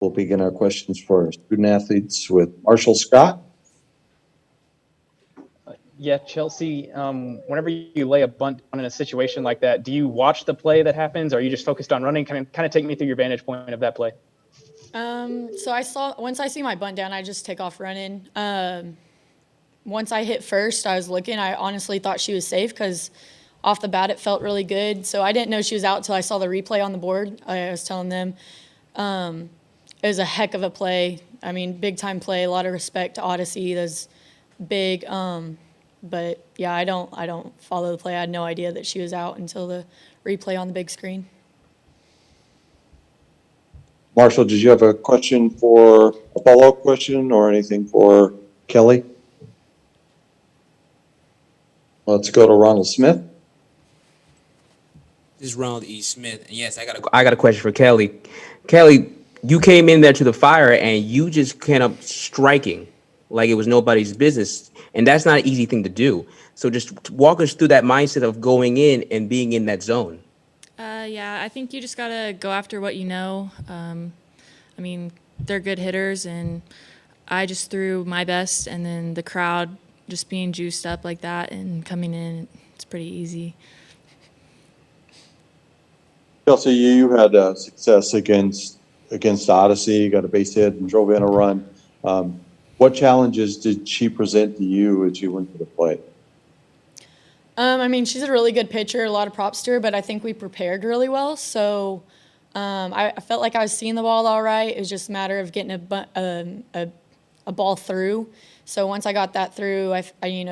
We'll begin our questions for student athletes with Marshall Scott. Yeah, Chelsea, whenever you lay a bunt in a situation like that, do you watch the play that happens, or are you just focused on running? Kind of take me through your vantage point of that play. So once I see my bunt down, I just take off running. Once I hit first, I was looking. I honestly thought she was safe because off the bat it felt really good. So I didn't know she was out until I saw the replay on the board. I was telling them it was a heck of a play. I mean, big time play. A lot of respect to Odyssey. That's big. But yeah, I don't follow the play. I had no idea that she was out until the replay on the big screen. Marshall, did you have a question for a follow-up question or anything for Kelly? Let's go to Ronald Smith. This is Ronald E. Smith. And yes, I got a question for Kelly. Kelly, you came in there to the fire and you just came up striking like it was nobody's business. And that's not an easy thing to do. So just walk us through that mindset of going in and being in that zone. Yeah, I think you just got to go after what you know. I mean, they're good hitters, and I just threw my best, and then the crowd just being juiced up like that and coming in, it's pretty easy. Chelsea, you had success against Odyssey. You got a base hit and drove in a run. What challenges did she present to you as you went to the plate? I mean, she's a really good pitcher, a lot of props to her, but I think we prepared really well. So I felt like I was seeing the ball all right. It was just a matter of getting a ball through. So once I got that through, I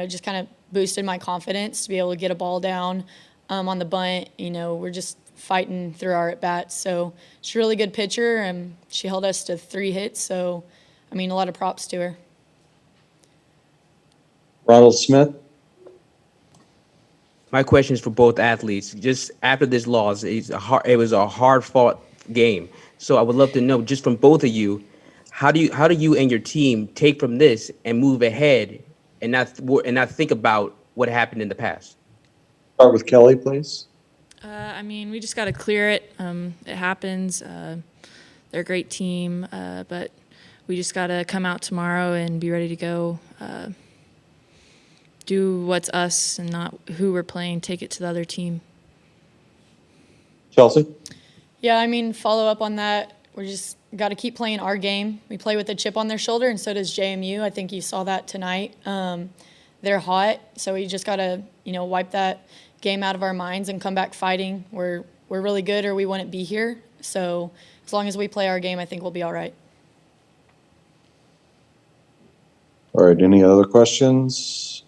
just kind of boosted my confidence to be able to get a ball down on the bunt. We're just fighting through our at-bats. So she's a really good pitcher, and she held us to 3 hits. So, I mean, a lot of props to her. Ronald Smith. My question is for both athletes. Just after this loss, it was a hard-fought game. So I would love to know, just from both of you, how do you and your team take from this and move ahead and not think about what happened in the past? Start with Kelly, please. I mean, we just got to clear it. It happens. They're a great team, but we just got to come out tomorrow and be ready to go. Do what's us and not who we're playing, take it to the other team. Chelsea? Yeah, I mean, follow up on that. We just got to keep playing our game. We play with a chip on their shoulder, and so does JMU. I think you saw that tonight. They're hot, so we just got to, wipe that game out of our minds and come back fighting. We're really good, or we wouldn't be here. So as long as we play our game, I think we'll be all right. All right, any other questions?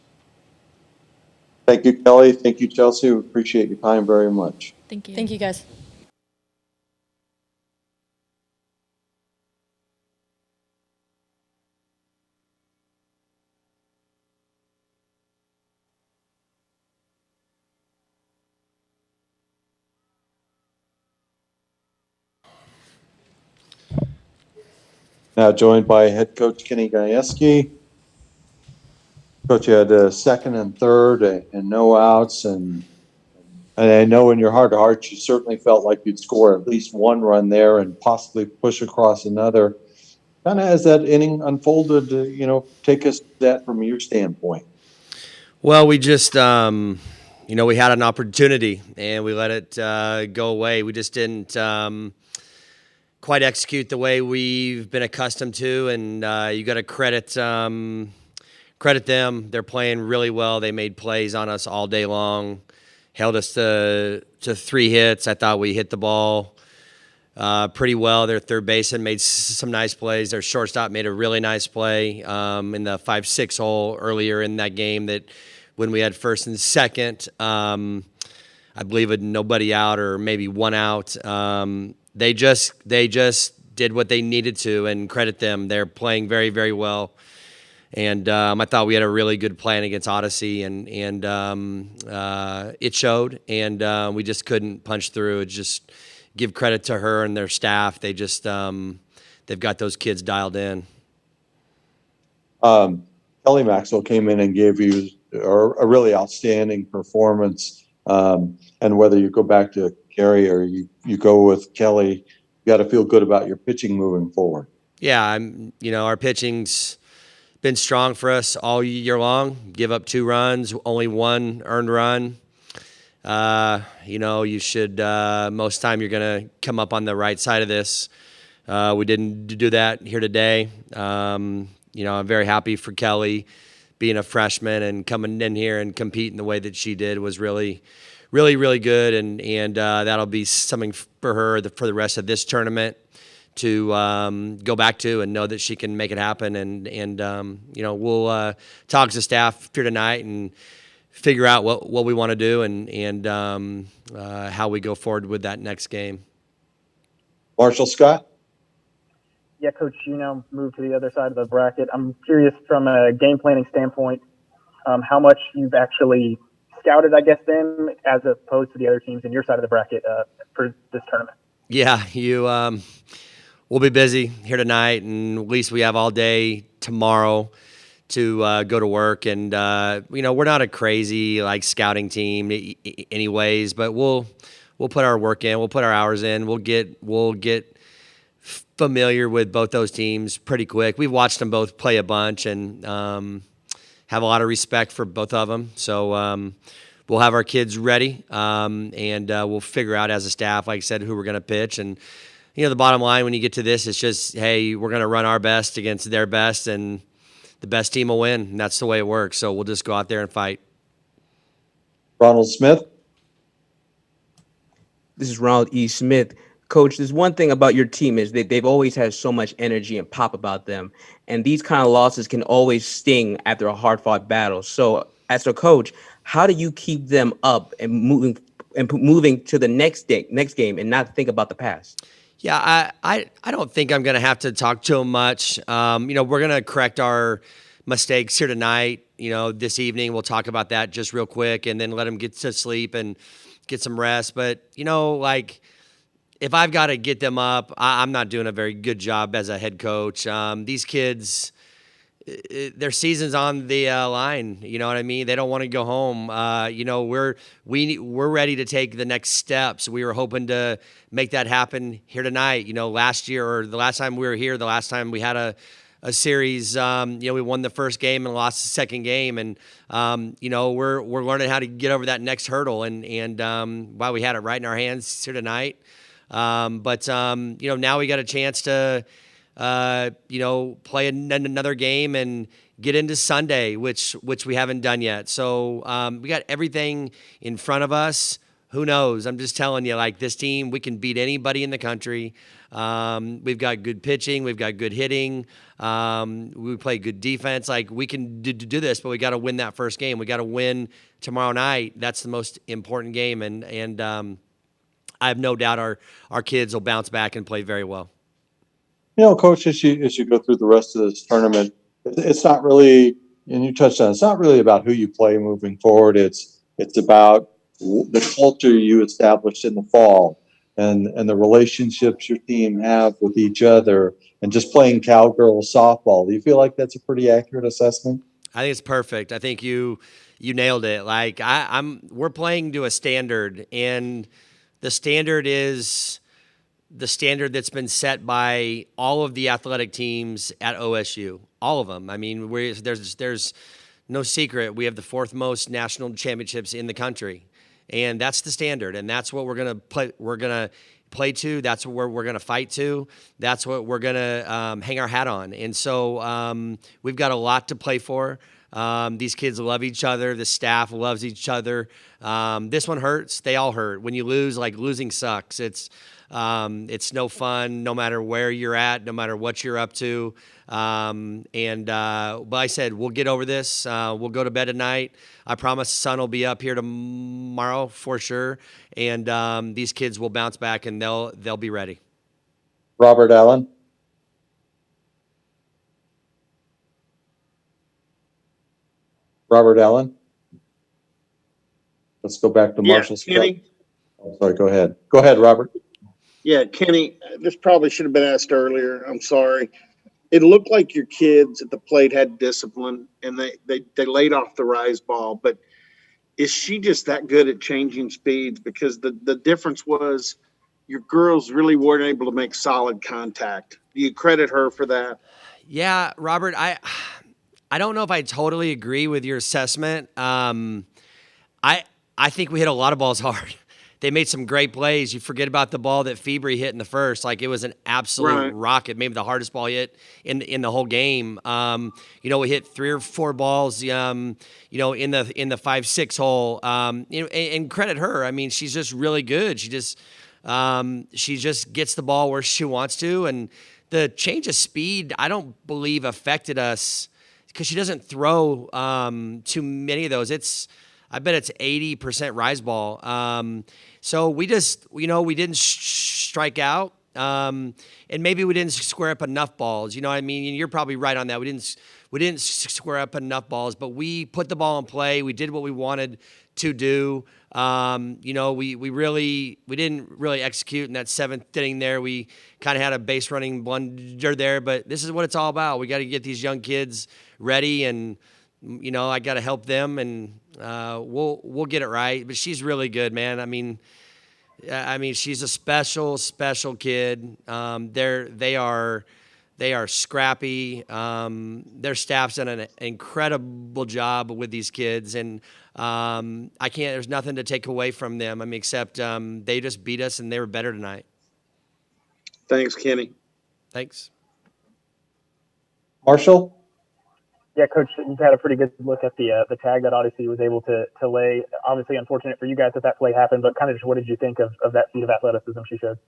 Thank you, Kelly. Thank you, Chelsea. We appreciate your time very much. Thank you. Thank you, guys. Now joined by head coach Kenny Gajewski. Coach, you had second and third and no outs, and I know in your heart of hearts you certainly felt like you'd score at least one run there and possibly push across another. Kind of as that inning unfolded, take us to that from your standpoint. Well, we just, we had an opportunity and we let it go away. We just didn't quite execute the way we've been accustomed to, and you got to credit them. They're playing really well. They made plays on us all day long, held us to 3 hits. I thought we hit the ball pretty well. Their third baseman made some nice plays. Their shortstop made a really nice play in the 5-6 hole earlier in that game, that when we had first and second, I believe with nobody out or maybe one out. They just did what they needed to, and credit them. They're playing very, very well. And I thought we had a really good plan against Odyssey, and it showed. And we just couldn't punch through. It just give credit to her and their staff. They just they've got those kids dialed in. Kelly Maxwell came in and gave you a really outstanding performance. And whether you go back to Gary or you go with Kelly, you got to feel good about your pitching moving forward. Yeah, our pitching's been strong for us all year long. Give up 2 runs, only 1 earned run. You should, most time you're going to come up on the right side of this. We didn't do that here today. I'm very happy for Kelly being a freshman and coming in here and competing the way that she did was really, really, really good. And that'll be something for her for the rest of this tournament to go back to and know that she can make it happen. And we'll talk to staff here tonight and figure out what we want to do and how we go forward with that next game. Marshall Scott? Yeah, Coach, moved to the other side of the bracket. I'm curious from a game planning standpoint, how much you've actually scouted, I guess, them as opposed to the other teams in your side of the bracket for this tournament. Yeah, we'll be busy here tonight, and at least we have all day tomorrow to go to work. And we're not a crazy scouting team, anyways. But we'll put our work in. We'll put our hours in. We'll get familiar with both those teams pretty quick. We've watched them both play a bunch and have a lot of respect for both of them. So we'll have our kids ready, and we'll figure out as a staff, like I said, who we're going to pitch. And the bottom line when you get to this, it's just, hey, we're going to run our best against their best, and the best team will win. And that's the way it works. So we'll just go out there and fight. Ronald Smith? This is Ronald E. Smith. Coach, there's one thing about your team is they've always had so much energy and pop about them. And these kind of losses can always sting after a hard-fought battle. So as a coach, how do you keep them up and moving to the next game and not think about the past? Yeah, I don't think I'm going to have to talk to them much. We're going to correct our mistakes here tonight. This evening we'll talk about that just real quick and then let them get to sleep and get some rest. But, if I've got to get them up, I'm not doing a very good job as a head coach. These kids, their season's on the line. You know what I mean? They don't want to go home. We're ready to take the next steps. We were hoping to make that happen here tonight. Last year or the last time we were here, the last time we had a series, we won the first game and lost the second game. And, we're learning how to get over that next hurdle. And while we had it right in our hands here tonight. But now we got a chance to, play another game and get into Sunday, which we haven't done yet. So we got everything in front of us. Who knows? I'm just telling you, this team, we can beat anybody in the country. We've got good pitching. We've got good hitting. We play good defense. We can do this, but we got to win that first game. We got to win tomorrow night. That's the most important game. And I have no doubt our kids will bounce back and play very well. Coach, as you go through the rest of this tournament, it's not really, and you touched on, it's not really about who you play moving forward. It's about the culture you established in the fall and the relationships your team have with each other and just playing cowgirl softball. Do you feel like that's a pretty accurate assessment? I think it's perfect. I think you nailed it. We're playing to a standard, and the standard is the standard that's been set by all of the athletic teams at OSU, all of them. I mean, there's no secret. We have the 4th most national championships in the country, and that's the standard. And that's what we're gonna play. We're gonna play to. That's what we're gonna fight to. That's what we're gonna hang our hat on. And so we've got a lot to play for. These kids love each other. The staff loves each other. This one hurts. They all hurt. When you lose, losing sucks. It's no fun, no matter where you're at, no matter what you're up to. But I said, we'll get over this. We'll go to bed tonight. I promise the sun will be up here tomorrow for sure. And these kids will bounce back and they'll be ready. Robert Allen. Robert Allen. Let's go back to Marshall Scott. Kenny. Oh, sorry, go ahead. Go ahead, Robert. Yeah, Kenny, this probably should have been asked earlier. I'm sorry. It looked like your kids at the plate had discipline and they laid off the rise ball, but is she just that good at changing speeds? Because the difference was your girls really weren't able to make solid contact. Do you credit her for that? Yeah, Robert, I don't know if I totally agree with your assessment. I think we hit a lot of balls hard. They made some great plays. You forget about the ball that February hit in the first. Like, it was an absolute Right. rocket, maybe the hardest ball hit in the whole game. We hit 3 or 4 balls, in the 5-6 hole. And credit her. I mean, she's just really good. She just gets the ball where she wants to, and the change of speed, I don't believe affected us because she doesn't throw too many of those. I bet it's 80% rise ball. So we just, we didn't strike out. And maybe we didn't square up enough balls. You know what I mean? And you're probably right on that. We didn't square up enough balls, but we put the ball in play. We did what we wanted to do. We didn't really execute in that 7th inning there. We kind of had a base running blunder there, but this is what it's all about. We got to get these young kids ready, and I got to help them, and we'll get it right. But she's really good, man. I mean, she's a special kid. They are scrappy. Their staff's done an incredible job with these kids, and there's nothing to take away from them. I mean, except they just beat us, and they were better tonight. Thanks, Kenny. Thanks. Marshall? Yeah, Coach, you've had a pretty good look at the tag that Odyssey was able to lay. Obviously, unfortunate for you guys that play happened, but kind of just what did you think of that feat of athleticism she showed?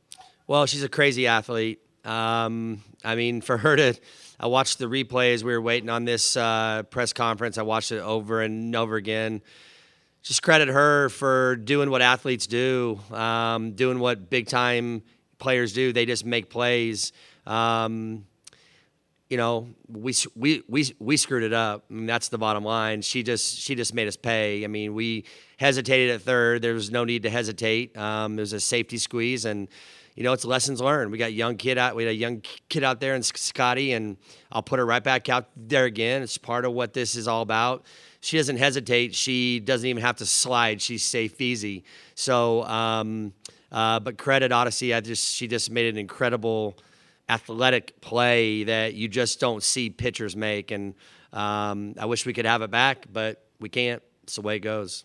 Well, she's a crazy athlete. For her I watched the replays. We were waiting on this press conference. I watched it over and over again. Just credit her for doing what athletes do, doing what big time players do. They just make plays. We screwed it up. I mean, that's the bottom line. She just made us pay. I mean, we hesitated at third. There was no need to hesitate. There's a safety squeeze, and it's lessons learned. We had a young kid out there, and Scotty, and I'll put her right back out there again. It's part of what this is all about. She doesn't hesitate. She doesn't even have to slide. She's safe, easy. So, but credit Odyssey. She just made an incredible athletic play that you just don't see pitchers make. And I wish we could have it back, but we can't. It's the way it goes.